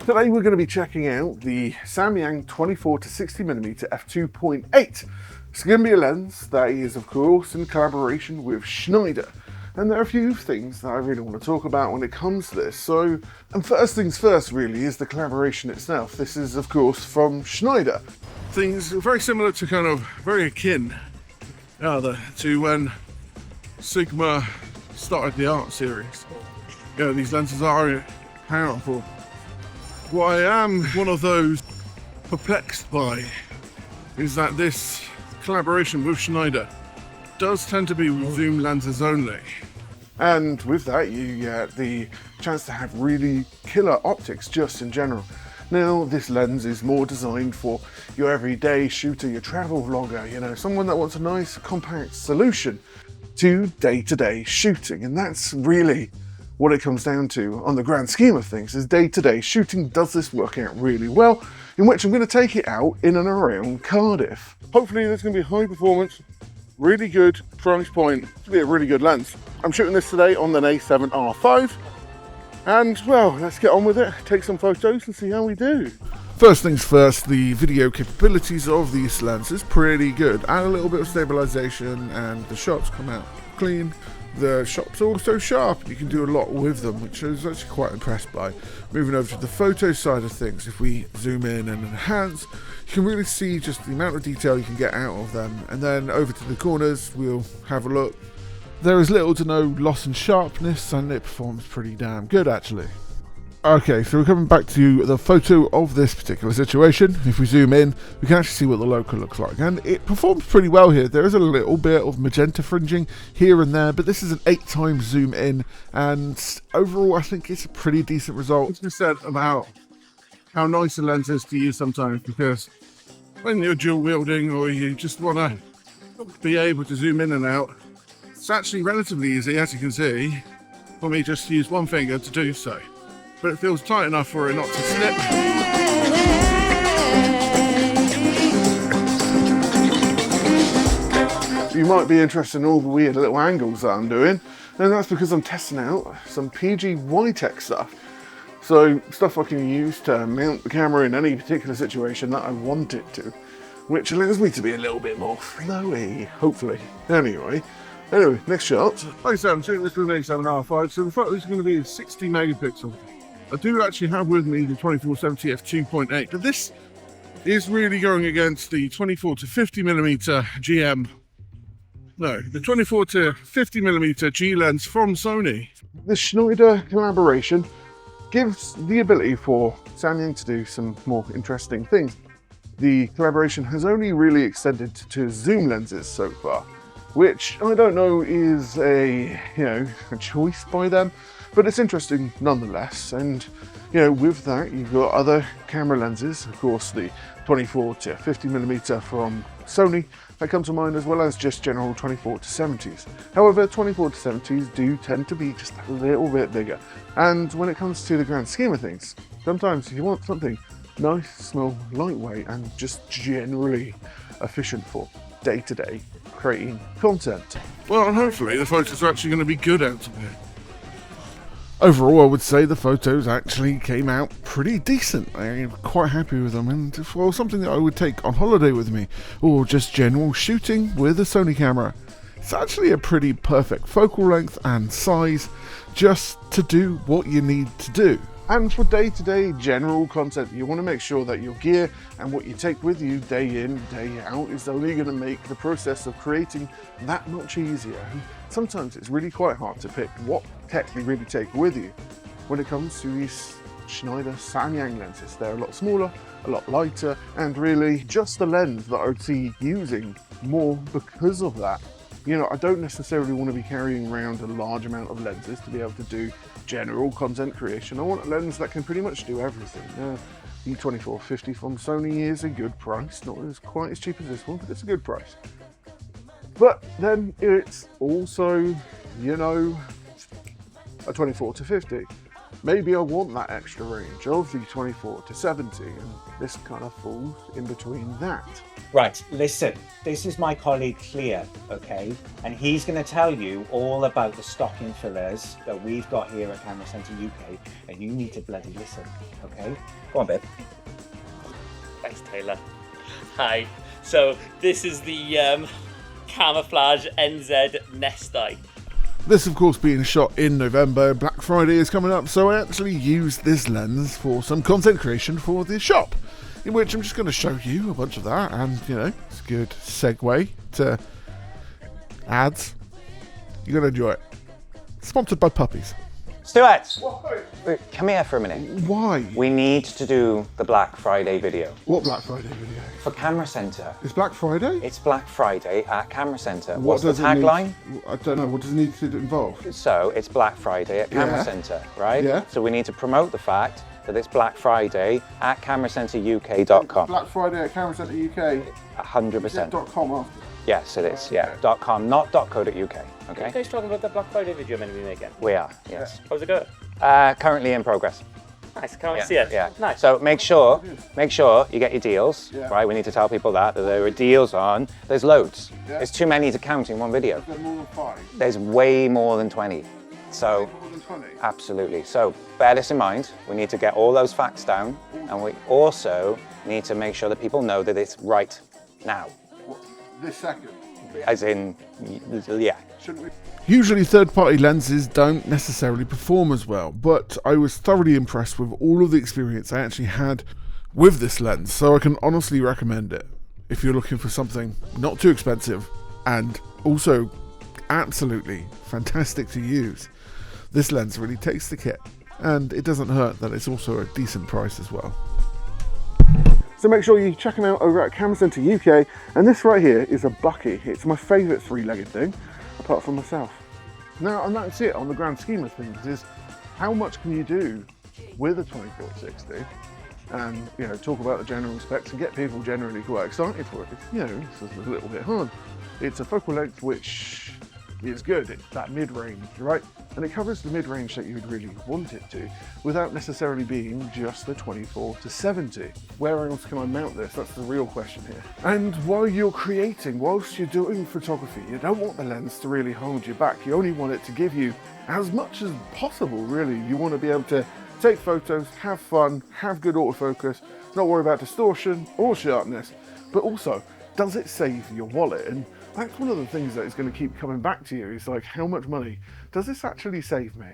Today we're going to be checking out the Samyang 24-60mm f2.8. It's going to be a lens that is of course in collaboration with Schneider. And there are a few things that I really want to talk about when it comes to this. And first things first really is the collaboration itself. This is of course from Schneider. Things very similar to very akin to when Sigma started the art series. These lenses are powerful. What I am one of those perplexed by is that this collaboration with Schneider does tend to be with zoom lenses only. And with that you get the chance to have really killer optics just in general. Now this lens is more designed for your everyday shooter, your travel vlogger, someone that wants a nice compact solution to day-to-day shooting. And that's really what it comes down to on the grand scheme of things, is day-to-day shooting. Does this work out really well? In which I'm going to take it out in and around Cardiff. Hopefully there's going to be high performance, really good price point, to be a really good lens. I'm shooting this today on an A7R5, and well, let's get on with it, take some photos and see how we do. First things first, the video capabilities of these lenses pretty good. Add a little bit of stabilization and the shots come out clean. The shots are also sharp, you can do a lot with them, which I was actually quite impressed by. Moving over to the photo side of things, if we zoom in and enhance, you can really see just the amount of detail you can get out of them. And then over to the corners, we'll have a look. There is little to no loss in sharpness, and it performs pretty damn good actually. Okay, so we're coming back to the photo of this particular situation. If we zoom in, we can actually see what the local looks like, and it performs pretty well here. There is a little bit of magenta fringing here and there, but this is an 8x zoom in, and overall I think it's a pretty decent result. It's been said about how nice a lens is to use sometimes, because when you're dual wielding or you just want to be able to zoom in and out, it's actually relatively easy, as you can see, for me just to use one finger to do so. But it feels tight enough for it not to slip. You might be interested in all the weird little angles that I'm doing, and that's because I'm testing out some PG Y-Tech stuff. So stuff I can use to mount the camera in any particular situation that I want it to, which allows me to be a little bit more flowy, hopefully. Anyway, next shot. Like I said, I'm shooting this with an A7R5, so the photo is going to be 60 megapixel. I do actually have with me the 24-70 f2.8, but this is really going against the 24-50mm GM. No, the 24-50mm G lens from Sony. The Schneider collaboration gives the ability for Samyang to do some more interesting things. The collaboration has only really extended to zoom lenses so far, which I don't know is a choice by them. But it's interesting nonetheless, and with that you've got other camera lenses, of course the 24-50mm from Sony that come to mind, as well as just general 24-70s. However, 24-70s do tend to be just a little bit bigger, and when it comes to the grand scheme of things, sometimes you want something nice, small, lightweight, and just generally efficient for day-to-day creating content. Well, and hopefully the photos are actually going to be good out of it. Overall, I would say the photos actually came out pretty decent. I'm quite happy with them, and well, something that I would take on holiday with me, or just general shooting with a Sony camera. It's actually a pretty perfect focal length and size just to do what you need to do. And for day-to-day general content, you want to make sure that your gear and what you take with you day in, day out is only going to make the process of creating that much easier. Sometimes it's really quite hard to pick what tech you really take with you when it comes to these Schneider Samyang lenses. They're a lot smaller, a lot lighter, and really just the lens that I would see using more because of that. I don't necessarily want to be carrying around a large amount of lenses to be able to do general content creation. I want a lens that can pretty much do everything. The 24-50 from Sony is a good price, not quite as cheap as this one, but it's a good price. But then it's also, a 24-50. maybe I want that extra range of the 24-70, and this kind of falls in between that. Right, listen, this is my colleague Clea, okay? And he's going to tell you all about the stocking fillers that we've got here at Camera Centre UK, and you need to bloody listen, okay? Go on, babe. Thanks, Taylor. Hi. So this is the camouflage NZ Nest Eye. This, of course, being shot in November, Black Friday is coming up, so I actually used this lens for some content creation for the shop, in which I'm just going to show you a bunch of that, and, you know, it's a good segue to ads. You're going to enjoy it. Sponsored by puppies. Stuart! Wait, come here for a minute. Why? We need to do the Black Friday video. What Black Friday video? For Camera Centre. It's Black Friday? It's Black Friday at Camera Centre. What What's the tagline? I don't know. What does it need to involve? So it's Black Friday at Camera Centre, right? Yeah. So we need to promote the fact that it's Black Friday at cameracenteruk.com. Black Friday at Camera Centre UK. 100%. .com after. Yes, it is. Yeah. .com, not .co.uk. Are you Okay. guys talking about the Black Friday video I'm going to be making? We are. Yes. How's it going? Currently in progress. Nice, can't wait to see it. Yeah. Nice. So make sure you get your deals. Yeah. Right. We need to tell people that there are deals on. There's loads. Yeah. There's too many to count in one video. Is there more than 5? There's way more than 20. So. More than 20? Absolutely. So bear this in mind. We need to get all those facts down, and we also need to make sure that people know that it's right now. What, this second? As in, yeah. Shouldn't we? Usually third-party lenses don't necessarily perform as well, but I was thoroughly impressed with all of the experience I actually had with this lens, so I can honestly recommend it if you're looking for something not too expensive and also absolutely fantastic to use. This lens really takes the kit, and it doesn't hurt that it's also a decent price as well. So make sure you check them out over at Camera Centre UK, and this right here is a Bucky. It's my favourite three-legged thing, apart from myself. Now, and that's it on the grand scheme of things, is how much can you do with a 24-60, and, you know, talk about the general specs and get people generally quite excited for it. You know, this is a little bit hard. It's a focal length which is good. It's that mid-range, right? And it covers the mid-range that you would really want it to, without necessarily being just the 24-70. Where else can I mount this? That's the real question here. And while you're creating, whilst you're doing photography, you don't want the lens to really hold you back. You only want it to give you as much as possible, really. You want to be able to take photos, have fun, have good autofocus, not worry about distortion or sharpness, but also, does it save your wallet? And that's one of the things that is going to keep coming back to you, is like, how much money does this actually save me?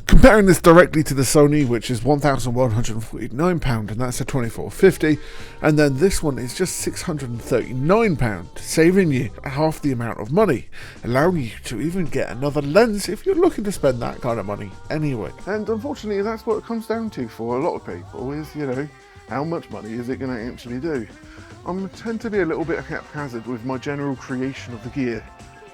Comparing this directly to the Sony, which is £1,149, and that's a 24-50, and then this one is just £639, saving you half the amount of money, allowing you to even get another lens if you're looking to spend that kind of money anyway. And unfortunately, that's what it comes down to for a lot of people, is, you know, how much money is it going to actually do? I tend to be a little bit haphazard with my general creation of the gear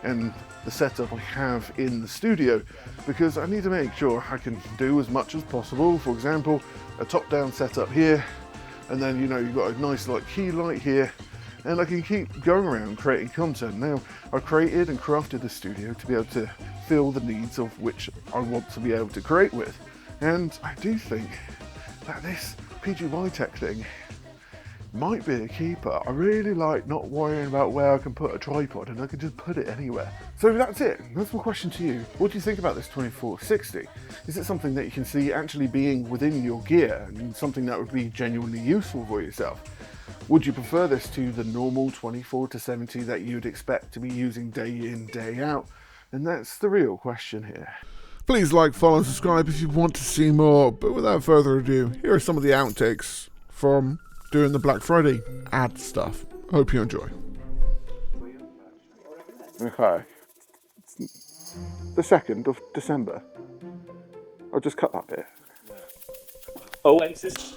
and the setup I have in the studio, because I need to make sure I can do as much as possible. For example, a top-down setup here, and then, you know, you've got a nice like key light here, and I can keep going around creating content. Now, I created and crafted the studio to be able to fill the needs of which I want to be able to create with, and I do think that this PGY tech thing might be a keeper. I really like not worrying about where I can put a tripod, and I can just put it anywhere. So that's it. That's my question to you. What do you think about this 24-60? Is it something that you can see actually being within your gear and something that would be genuinely useful for yourself? Would you prefer this to the normal 24-70 that you'd expect to be using day in, day out? And that's the real question here. Please like, follow and subscribe if you want to see more, but without further ado, here are some of the outtakes from doing the Black Friday ad stuff. I hope you enjoy. Okay. The 2nd of December. I'll just cut that bit. Oasis.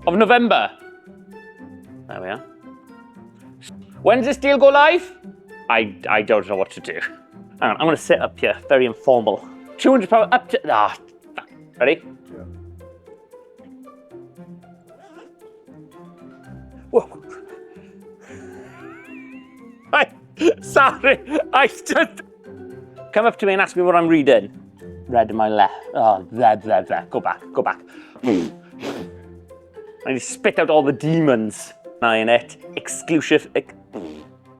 Of November. There we are. When does this deal go live? I don't know what to do. Hang on, I'm going to sit up here, very informal. £200 up to... Ready? Yeah. Whoa. Sorry, I just... Come up to me and ask me what I'm reading. Read in my left. Oh, there. Go back. I need to spit out all the demons. In it. Exclusive